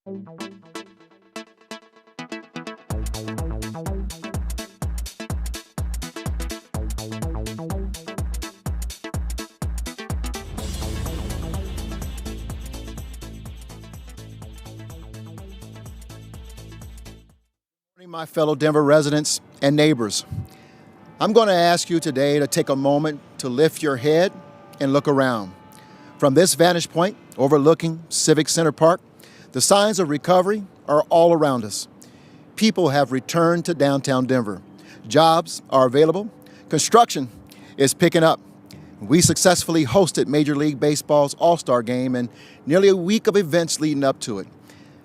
My fellow Denver residents and neighbors, I'm going to ask you today to take a moment to lift your head and look around. From this vantage point overlooking Civic Center Park, the signs of recovery are all around us. People have returned to downtown Denver. Jobs are available. Construction is picking up. We successfully hosted Major League Baseball's All-Star Game and nearly a week of events leading up to it.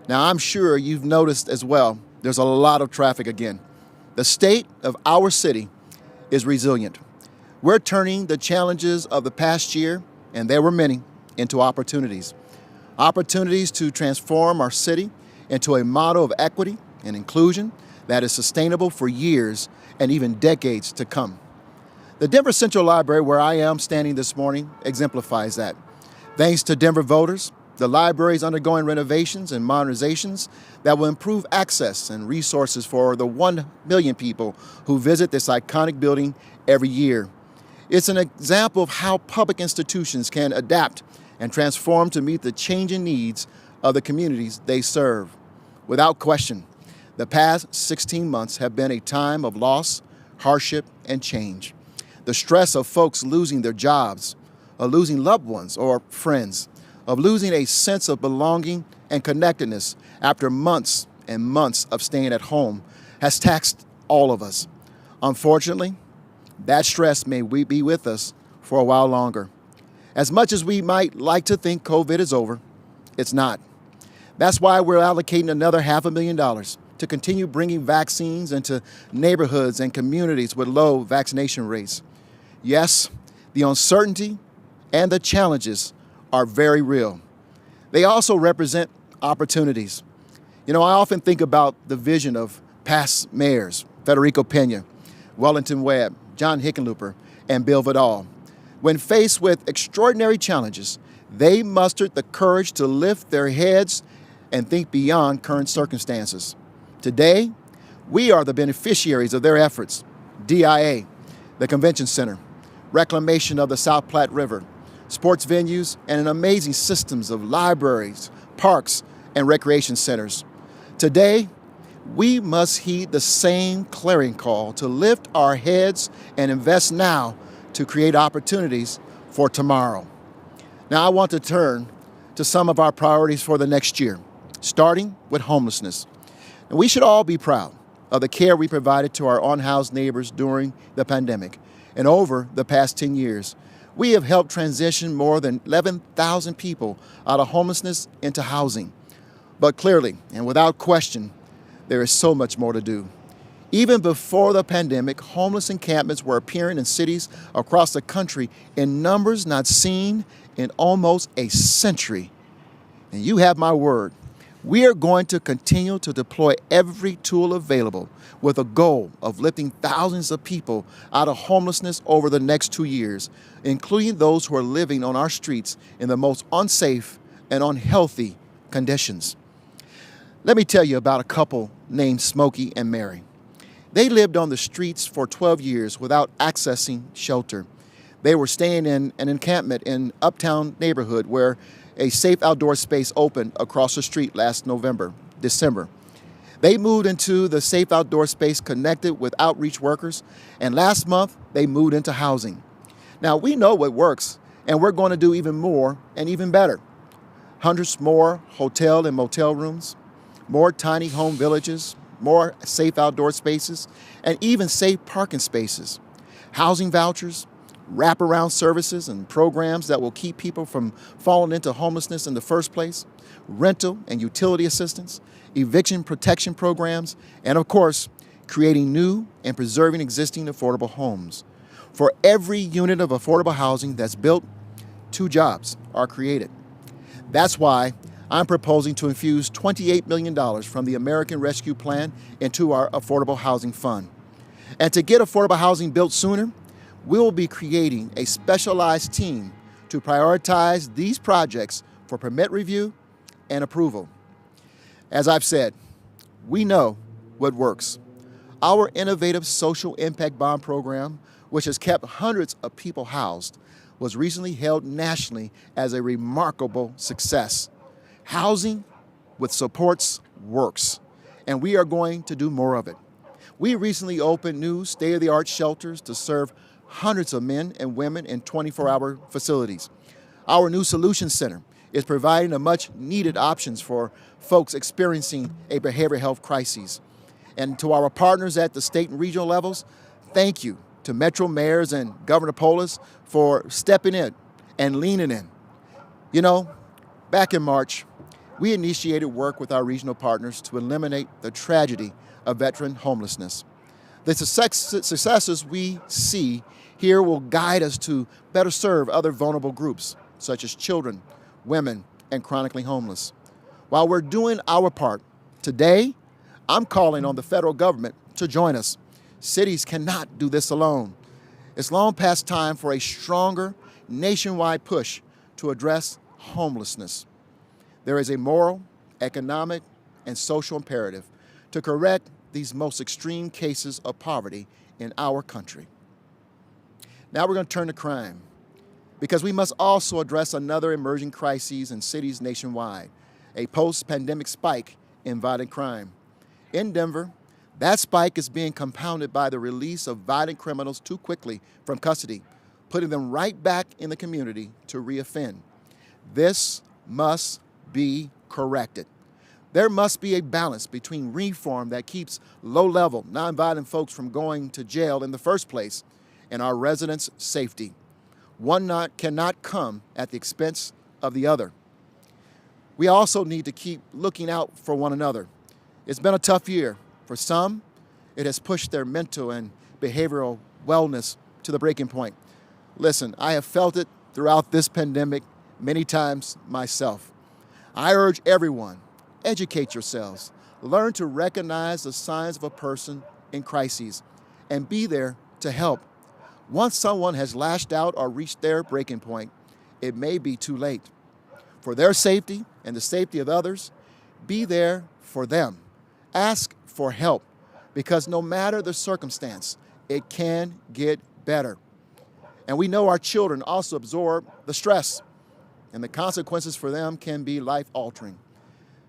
Now, I'm sure you've noticed as well, there's a lot of traffic again. The state of our city is resilient. We're turning the challenges of the past year, and there were many, into opportunities. Opportunities to transform our city into a model of equity and inclusion that is sustainable for years and even decades to come. The Denver Central Library, where I am standing this morning, exemplifies that. Thanks to Denver voters, the library is undergoing renovations and modernizations that will improve access and resources for the 1 million people who visit this iconic building every year. It's an example of how public institutions can adapt and transform to meet the changing needs of the communities they serve. Without question, the past 16 months have been a time of loss, hardship, and change. The stress of folks losing their jobs, of losing loved ones or friends, of losing a sense of belonging and connectedness after months and months of staying at home has taxed all of us. Unfortunately, that stress may be with us for a while longer. As much as we might like to think COVID is over, it's not. That's why we're allocating another $500,000 to continue bringing vaccines into neighborhoods and communities with low vaccination rates. Yes, the uncertainty and the challenges are very real. They also represent opportunities. I often think about the vision of past mayors, Federico Pena, Wellington Webb, John Hickenlooper, and Bill Vidal. When faced with extraordinary challenges, they mustered the courage to lift their heads and think beyond current circumstances. Today, we are the beneficiaries of their efforts. DIA, the Convention Center, reclamation of the South Platte River, sports venues, and an amazing systems of libraries, parks, and recreation centers. Today, we must heed the same clarion call to lift our heads and invest now to create opportunities for tomorrow. Now, I want to turn to some of our priorities for the next year, starting with homelessness. And we should all be proud of the care we provided to our unhoused neighbors during the pandemic and over the past 10 years. We have helped transition more than 11,000 people out of homelessness into housing. But clearly, and without question, there is so much more to do. Even before the pandemic, homeless encampments were appearing in cities across the country in numbers not seen in almost a century. And you have my word. We are going to continue to deploy every tool available with a goal of lifting thousands of people out of homelessness over the next 2 years, including those who are living on our streets in the most unsafe and unhealthy conditions. Let me tell you about a couple named Smokey and Mary. They lived on the streets for 12 years without accessing shelter. They were staying in an encampment in Uptown neighborhood where a safe outdoor space opened across the street last December. They moved into the safe outdoor space connected with outreach workers, and last month they moved into housing. Now, we know what works, and we're going to do even more and even better. Hundreds more hotel and motel rooms, more tiny home villages, more safe outdoor spaces, and even safe parking spaces, housing vouchers, wraparound services and programs that will keep people from falling into homelessness in the first place, rental and utility assistance, eviction protection programs, and of course, creating new and preserving existing affordable homes. For every unit of affordable housing that's built, 2 jobs are created. That's why I'm proposing to infuse $28 million from the American Rescue Plan into our Affordable Housing Fund. And to get affordable housing built sooner, we'll be creating a specialized team to prioritize these projects for permit review and approval. As I've said, we know what works. Our innovative social impact bond program, which has kept hundreds of people housed, was recently hailed nationally as a remarkable success. Housing with supports works, and we are going to do more of it. We recently opened new state-of-the-art shelters to serve hundreds of men and women in 24-hour facilities. Our new Solution Center is providing a much-needed options for folks experiencing a behavioral health crisis. And to our partners at the state and regional levels, thank you to Metro mayors and Governor Polis for stepping in and leaning in. You know, back in March, we initiated work with our regional partners to eliminate the tragedy of veteran homelessness. The successes we see here will guide us to better serve other vulnerable groups, such as children, women, and chronically homeless. While we're doing our part, today, I'm calling on the federal government to join us. Cities cannot do this alone. It's long past time for a stronger nationwide push to address homelessness. There is a moral, economic, and social imperative to correct these most extreme cases of poverty in our country. Now we're going to turn to crime, because we must also address another emerging crisis in cities nationwide, a post-pandemic spike in violent crime. In Denver, that spike is being compounded by the release of violent criminals too quickly from custody, putting them right back in the community to reoffend. This must be corrected. There must be a balance between reform that keeps low-level, nonviolent folks from going to jail in the first place and our residents' safety. One cannot come at the expense of the other. We also need to keep looking out for one another. It's been a tough year. For some, it has pushed their mental and behavioral wellness to the breaking point. Listen, I have felt it throughout this pandemic many times myself. I urge everyone, educate yourselves, learn to recognize the signs of a person in crises, and be there to help. Once someone has lashed out or reached their breaking point, it may be too late. For their safety and the safety of others, be there for them. Ask for help, because no matter the circumstance, it can get better. And we know our children also absorb the stress, and the consequences for them can be life-altering.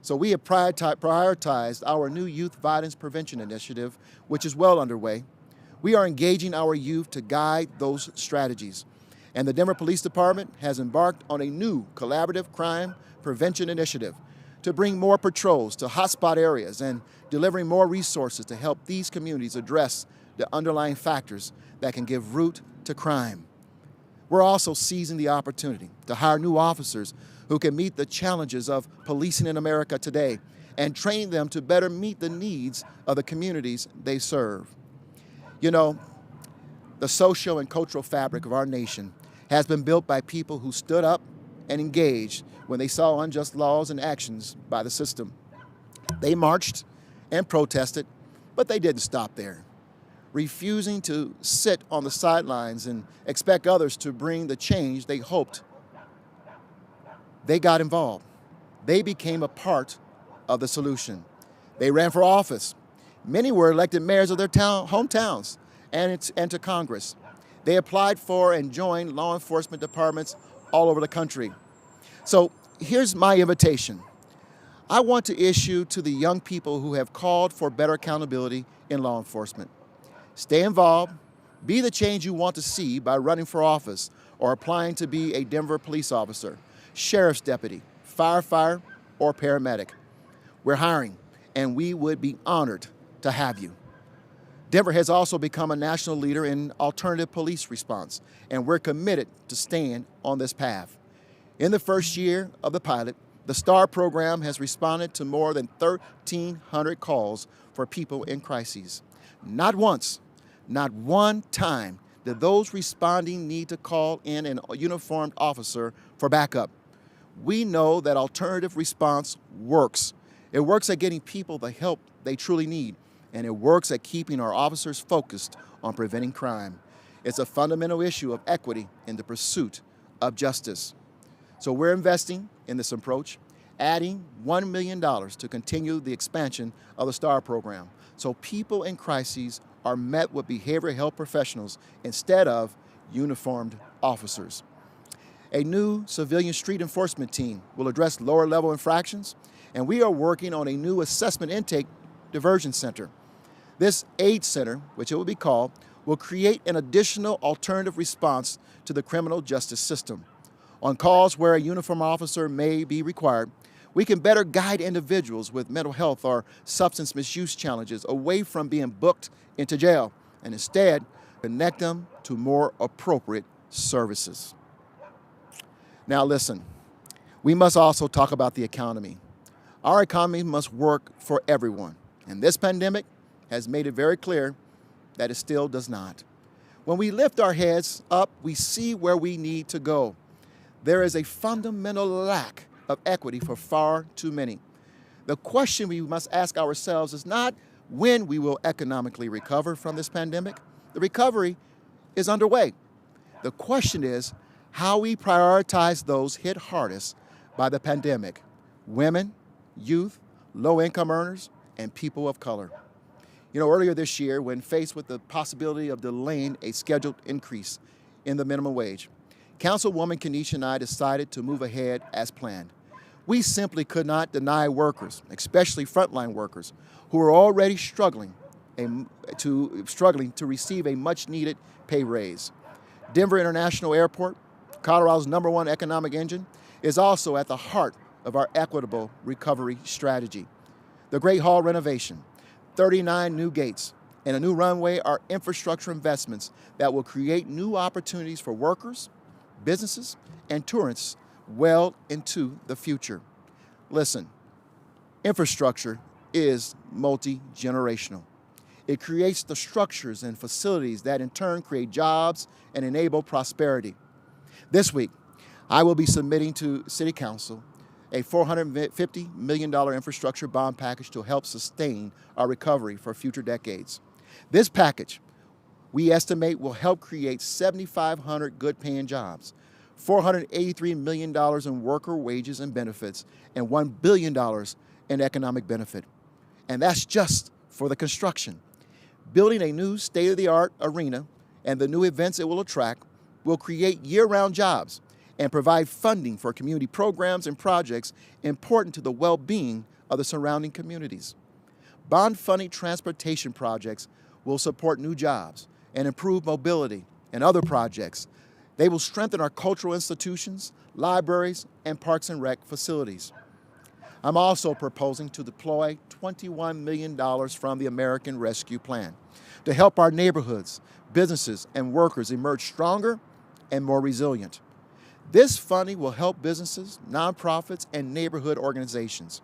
So we have prioritized our new Youth Violence Prevention Initiative, which is well underway. We are engaging our youth to guide those strategies. And the Denver Police Department has embarked on a new collaborative crime prevention initiative to bring more patrols to hotspot areas and delivering more resources to help these communities address the underlying factors that can give root to crime. We're also seizing the opportunity to hire new officers who can meet the challenges of policing in America today and train them to better meet the needs of the communities they serve. You know, the social and cultural fabric of our nation has been built by people who stood up and engaged when they saw unjust laws and actions by the system. They marched and protested, but they didn't stop there. Refusing to sit on the sidelines and expect others to bring the change they hoped, they got involved. They became a part of the solution. They ran for office. Many were elected mayors of their hometowns and to Congress. They applied for and joined law enforcement departments all over the country. So here's my invitation. I want to issue to the young people who have called for better accountability in law enforcement. Stay involved, be the change you want to see by running for office or applying to be a Denver police officer, sheriff's deputy, firefighter, or paramedic. We're hiring, and we would be honored to have you. Denver has also become a national leader in alternative police response, and we're committed to staying on this path. In the first year of the pilot, the STAR program has responded to more than 1,300 calls for people in crises. Not once, not one time did those responding need to call in a uniformed officer for backup. We know that alternative response works. It works at getting people the help they truly need, and it works at keeping our officers focused on preventing crime. It's a fundamental issue of equity in the pursuit of justice. So we're investing in this approach, adding $1 million to continue the expansion of the STAR program so people in crises are met with behavioral health professionals instead of uniformed officers. A new civilian street enforcement team will address lower-level infractions, and we are working on a new assessment intake diversion center. This aid center, which it will be called, will create an additional alternative response to the criminal justice system. On calls where a uniformed officer may be required, we can better guide individuals with mental health or substance misuse challenges away from being booked into jail and instead connect them to more appropriate services. Now listen, we must also talk about the economy. Our economy must work for everyone, and this pandemic has made it very clear that it still does not. When we lift our heads up, we see where we need to go. There is a fundamental lack of equity for far too many. The question we must ask ourselves is not when we will economically recover from this pandemic. The recovery is underway. The question is how we prioritize those hit hardest by the pandemic: women, youth, low-income earners, and people of color. You know, earlier this year, when faced with the possibility of delaying a scheduled increase in the minimum wage, Councilwoman Kenesha and I decided to move ahead as planned. We simply could not deny workers, especially frontline workers, who are already struggling to receive a much-needed pay raise. Denver International Airport, Colorado's #1 economic engine, is also at the heart of our equitable recovery strategy. The Great Hall renovation, 39 new gates, and a new runway are infrastructure investments that will create new opportunities for workers, businesses, and tourists well into the future. Listen, infrastructure is multi-generational. It creates the structures and facilities that in turn create jobs and enable prosperity. This week, I will be submitting to City Council a $450 million infrastructure bond package to help sustain our recovery for future decades. This package, we estimate, will help create 7,500 good-paying jobs, $483 million in worker wages and benefits, and $1 billion in economic benefit. And that's just for the construction. Building a new state-of-the-art arena and the new events it will attract will create year-round jobs and provide funding for community programs and projects important to the well-being of the surrounding communities. Bond-funded transportation projects will support new jobs and improve mobility and other projects. They will strengthen our cultural institutions, libraries, and parks and rec facilities. I'm also proposing to deploy $21 million from the American Rescue Plan to help our neighborhoods, businesses, and workers emerge stronger and more resilient. This funding will help businesses, nonprofits, and neighborhood organizations.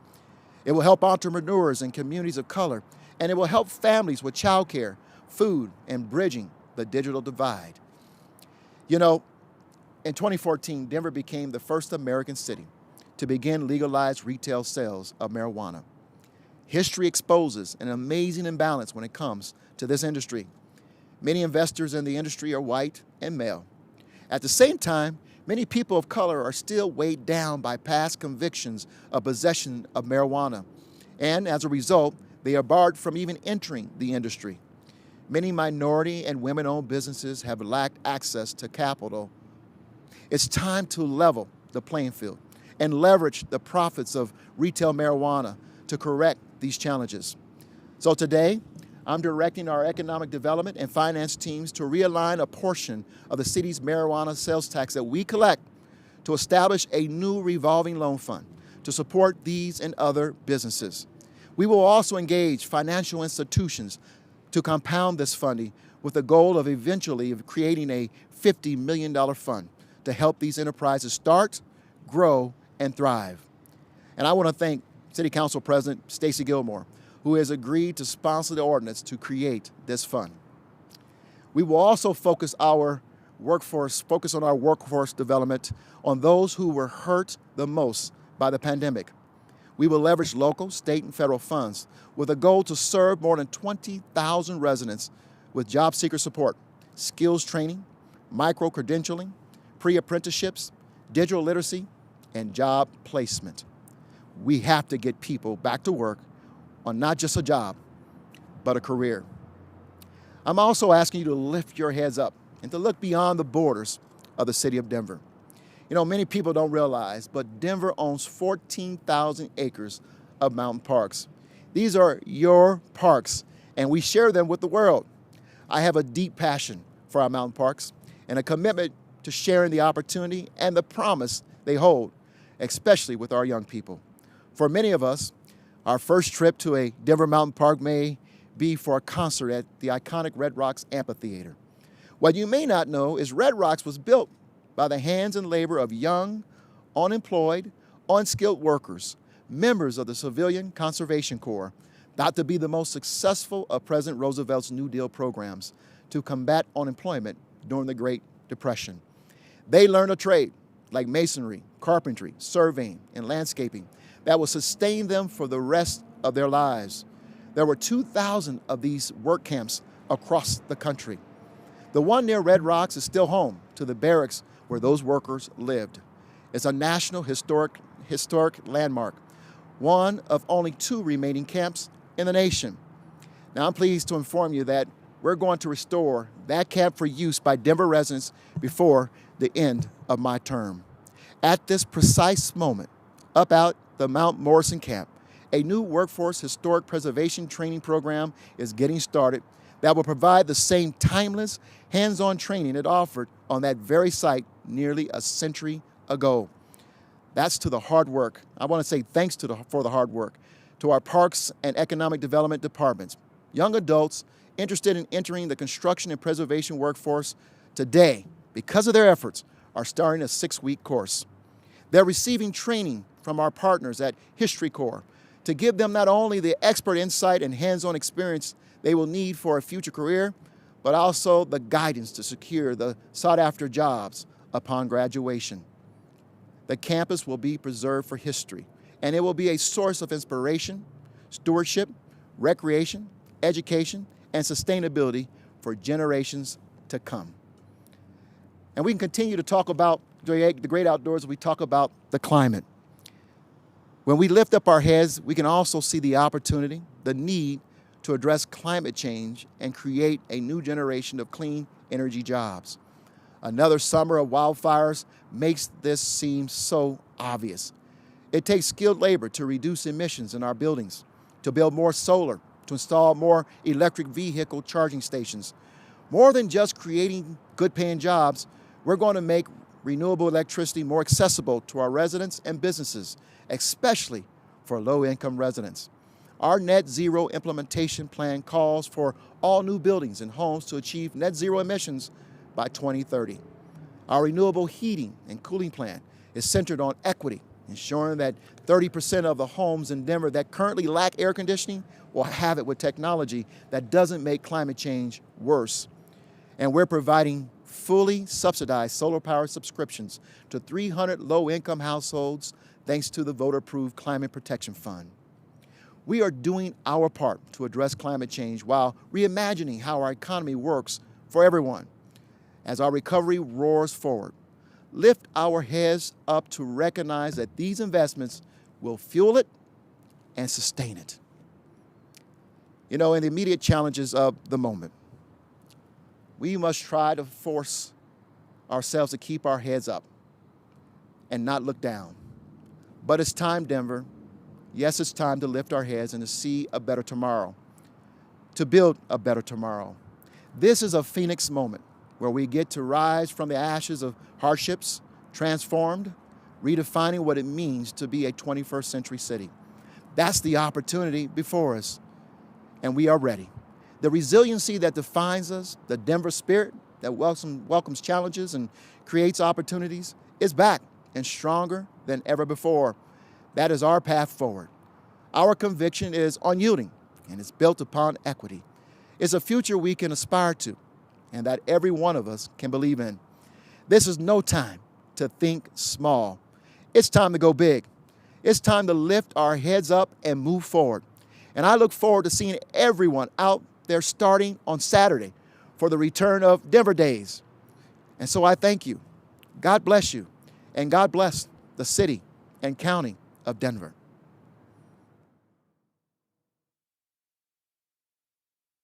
It will help entrepreneurs and communities of color, and it will help families with childcare, food, and bridging the digital divide. You know, in 2014, Denver became the first American city to begin legalized retail sales of marijuana. History exposes an amazing imbalance when it comes to this industry. Many investors in the industry are white and male. At the same time, many people of color are still weighed down by past convictions of possession of marijuana, and as a result, they are barred from even entering the industry. Many minority and women-owned businesses have lacked access to capital. It's time to level the playing field and leverage the profits of retail marijuana to correct these challenges. So today, I'm directing our economic development and finance teams to realign a portion of the city's marijuana sales tax that we collect to establish a new revolving loan fund to support these and other businesses. We will also engage financial institutions to compound this funding with the goal of eventually creating a $50 million fund to help these enterprises start, grow, and thrive. And I want to thank City Council President Stacey Gilmore, who has agreed to sponsor the ordinance to create this fund. We will also focus on our workforce development on those who were hurt the most by the pandemic. We will leverage local, state, and federal funds with a goal to serve more than 20,000 residents with job seeker support, skills training, micro-credentialing, pre-apprenticeships, digital literacy, and job placement. We have to get people back to work on not just a job, but a career. I'm also asking you to lift your heads up and to look beyond the borders of the city of Denver. You know, many people don't realize, but Denver owns 14,000 acres of mountain parks. These are your parks, and we share them with the world. I have a deep passion for our mountain parks and a commitment to sharing the opportunity and the promise they hold, especially with our young people. For many of us, our first trip to a Denver mountain park may be for a concert at the iconic Red Rocks Amphitheater. What you may not know is Red Rocks was built by the hands and labor of young, unemployed, unskilled workers, members of the Civilian Conservation Corps, thought to be the most successful of President Roosevelt's New Deal programs to combat unemployment during the Great Depression. They learned a trade like masonry, carpentry, surveying, and landscaping that will sustain them for the rest of their lives. There were 2,000 of these work camps across the country. The one near Red Rocks is still home to the barracks where those workers lived. It's a national historic landmark, one of only 2 remaining camps in the nation. Now, I'm pleased to inform you that we're going to restore that camp for use by Denver residents before the end of my term. At this precise moment, up at the Mount Morrison camp, a new workforce historic preservation training program is getting started that will provide the same timeless, hands-on training it offered on that very site nearly a century ago. That's to the hard work. I want to say thanks for the hard work to our parks and economic development departments. Young adults interested in entering the construction and preservation workforce today, because of their efforts, are starting a 6-week course. They're receiving training from our partners at History Corps to give them not only the expert insight and hands-on experience they will need for a future career, but also the guidance to secure the sought-after jobs upon graduation. The campus will be preserved for history, and it will be a source of inspiration, stewardship, recreation, education, and sustainability for generations to come. And we can continue to talk about the great outdoors as we talk about the climate. When we lift up our heads, we can also see the opportunity, the need to address climate change and create a new generation of clean energy jobs. Another summer of wildfires makes this seem so obvious. It takes skilled labor to reduce emissions in our buildings, to build more solar, to install more electric vehicle charging stations. More than just creating good-paying jobs, we're going to make renewable electricity more accessible to our residents and businesses, especially for low-income residents. Our net zero implementation plan calls for all new buildings and homes to achieve net zero emissions by 2030. Our renewable heating and cooling plan is centered on equity, ensuring that 30% of the homes in Denver that currently lack air conditioning will have it with technology that doesn't make climate change worse. And we're providing fully subsidized solar power subscriptions to 300 low-income households thanks to the voter-approved Climate Protection Fund. We are doing our part to address climate change while reimagining how our economy works for everyone. As our recovery roars forward, lift our heads up to recognize that these investments will fuel it and sustain it. You know, in the immediate challenges of the moment, we must try to force ourselves to keep our heads up and not look down. But it's time, Denver. Yes, it's time to lift our heads and to see a better tomorrow, to build a better tomorrow. This is a Phoenix moment where we get to rise from the ashes of hardships, transformed, redefining what it means to be a 21st century city. That's the opportunity before us, and we are ready. The resiliency that defines us, the Denver spirit that welcomes challenges and creates opportunities, is back and stronger than ever before. That is our path forward. Our conviction is unyielding, and it's built upon equity. It's a future we can aspire to, and that every one of us can believe in. This is no time to think small. It's time to go big. It's time to lift our heads up and move forward. And I look forward to seeing everyone out there starting on Saturday for the return of Denver Days. And so I thank you. God bless you. And God bless the city and county of Denver.